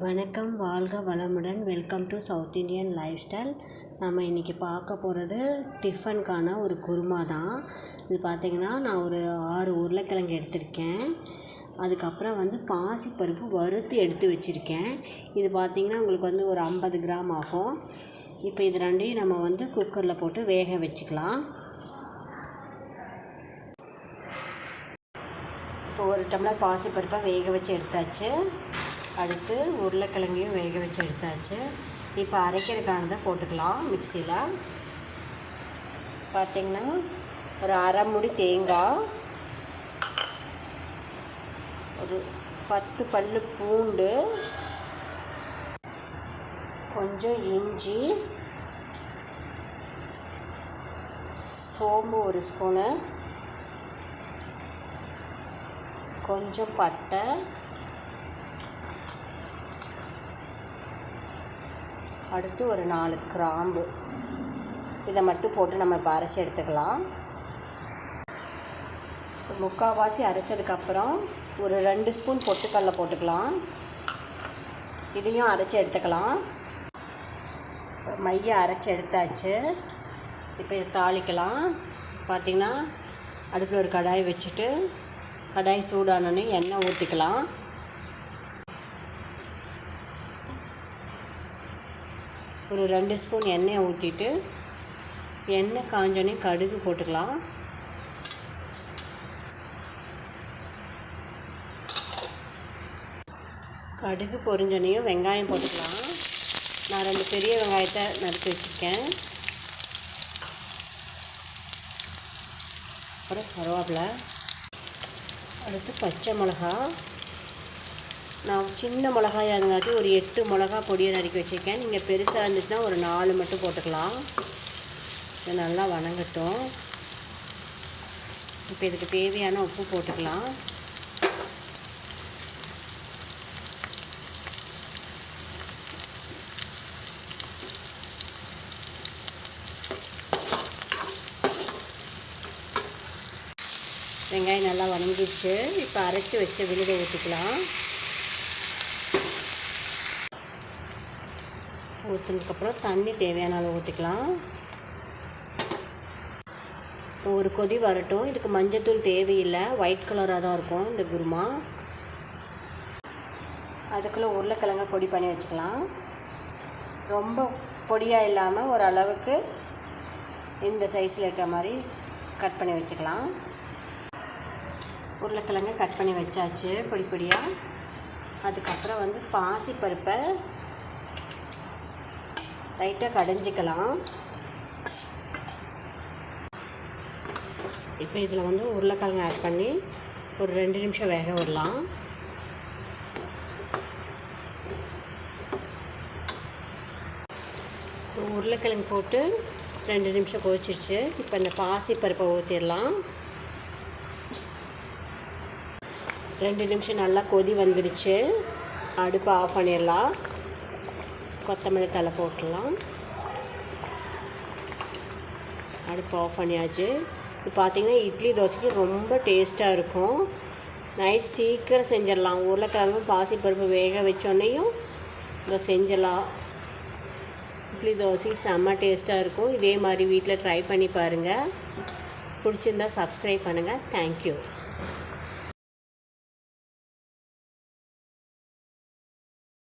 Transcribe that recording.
வணக்கம், வாழ்க வளமுடன். Welcome to south Indian life style. நம்ம இன்றைக்கி பார்க்க போகிறது டிஃபனுக்கான ஒரு குருமா தான். இது பார்த்திங்கன்னா நான் ஒரு 6 உருளைக்கிழங்கு எடுத்திருக்கேன். அதுக்கப்புறம் பாசிப்பருப்பு வறுத்து எடுத்து வச்சுருக்கேன். இது பார்த்திங்கன்னா உங்களுக்கு ஒரு 50 கிராம் ஆகும். இப்போ இது ரெண்டையும் நம்ம குக்கரில் போட்டு வேக வச்சுக்கலாம். இப்போ 1 டம்ளர் பாசிப்பருப்பை வேக வச்சு எடுத்தாச்சு. அடுத்து உருளைக்கிழங்கையும் வேக வச்சு எடுத்தாச்சு. இப்போ அரைக்கிறதுக்கானதை போட்டுக்கலாம். மிக்சியில் பார்த்திங்கன்னா ஒரு அரை மூடி தேங்காய், ஒரு 10 பல்லு பூண்டு, கொஞ்சம் இஞ்சி, சோம்பு 1 ஸ்பூனு, கொஞ்சம் பட்டை, அடுத்து ஒரு 4 கிராம்பு. இதை மட்டும் போட்டு நம்ம இப்போ அரைச்சி எடுத்துக்கலாம். முக்கால்வாசி அரைச்சதுக்கப்புறம் ஒரு 2 ஸ்பூன் பொட்டுக்கடலை போட்டுக்கலாம். இதையும் அரைச்சி எடுத்துக்கலாம். மைய அரைச்சி எடுத்தாச்சு. இப்போ இதை தாளிக்கலாம். பார்த்திங்கன்னா அடுப்பில் ஒரு கடாய் வச்சுட்டு கடாய் சூடானோடனே எண்ணெய் ஊற்றிக்கலாம். ஒரு 2 ஸ்பூன் எண்ணெயை ஊற்றிட்டு எண்ணெய் காஞ்சோடனே கடுகு போட்டுக்கலாம். கடுகு பொரிஞ்சோனையும் வெங்காயம் போட்டுக்கலாம். நான் 2 பெரிய வெங்காயத்தை நறுக்கி வச்சுருக்கேன். அப்புறம் கருவேப்பிலை, அடுத்து பச்சை மிளகா. நான் சின்ன மிளகாயாக இருந்தாட்டி ஒரு 8 மிளகா பொடியை நறுக்கி வச்சுருக்கேன். நீங்கள் பெருசாக இருந்துச்சுன்னா ஒரு 4 மட்டும் போட்டுக்கலாம். இது நல்லா வணங்கட்டும். இப்போ இதுக்கு தேவையான உப்பு போட்டுக்கலாம். வெங்காயம் நல்லா வணங்கிடுச்சு. இப்போ அரைச்சி வச்ச விழுதை ஊற்றிக்கலாம். ஊற்றினதுக்கப்புறம் தண்ணி தேவையான அளவு ஊற்றிக்கலாம். ஒரு கொதி வரட்டும். இதுக்கு மஞ்சத்தூள் தேவையில்லை, ஒயிட் கலராக தான் இருக்கும் இந்த குருமா. அதுக்குள்ளே உருளைக்கிழங்க பொடி பண்ணி வச்சுக்கலாம். ரொம்ப பொடியாக இல்லாமல் ஓரளவுக்கு இந்த சைஸில் இருக்கிற மாதிரி கட் பண்ணி வச்சுக்கலாம். உருளைக்கிழங்க கட் பண்ணி வச்சாச்சு பொடி பொடியாக. அதுக்கப்புறம் பாசிப்பருப்பை லைட்டாக கடைஞ்சிக்கலாம். இப்போ இதில் உருளைக்கிழங்கு ஆட் பண்ணி ஒரு 2 நிமிஷம் வேக விடலாம். உருளைக்கிழங்கு போட்டு 2 நிமிஷம் கொதிச்சிருச்சு. இப்போ இந்த பாசிப்பருப்பை ஊற்றிடலாம். 2 நிமிஷம் நல்லா கொதி வந்துடுச்சு. அடுப்பை ஆஃப் பண்ணிடலாம். கொத்தமல்லி தழை போட்டுடலாம். அடுப்பு ஆஃப் பண்ணியாச்சு. இப்போ பார்த்திங்கன்னா இட்லி தோசைக்கு ரொம்ப டேஸ்ட்டாக இருக்கும். நைட் சீக்கிரம் செஞ்சிடலாம். உருளைக்கிழங்கும் பாசிப்பருப்பு வேக வச்சோன்னையும் இதை செஞ்சிடலாம். இட்லி தோசைக்கு செம்ம டேஸ்ட்டாக இருக்கும். இதே மாதிரி வீட்டில் ட்ரை பண்ணி பாருங்கள். பிடிச்சிருந்தா சப்ஸ்கிரைப் பண்ணுங்கள். தேங்க்யூ.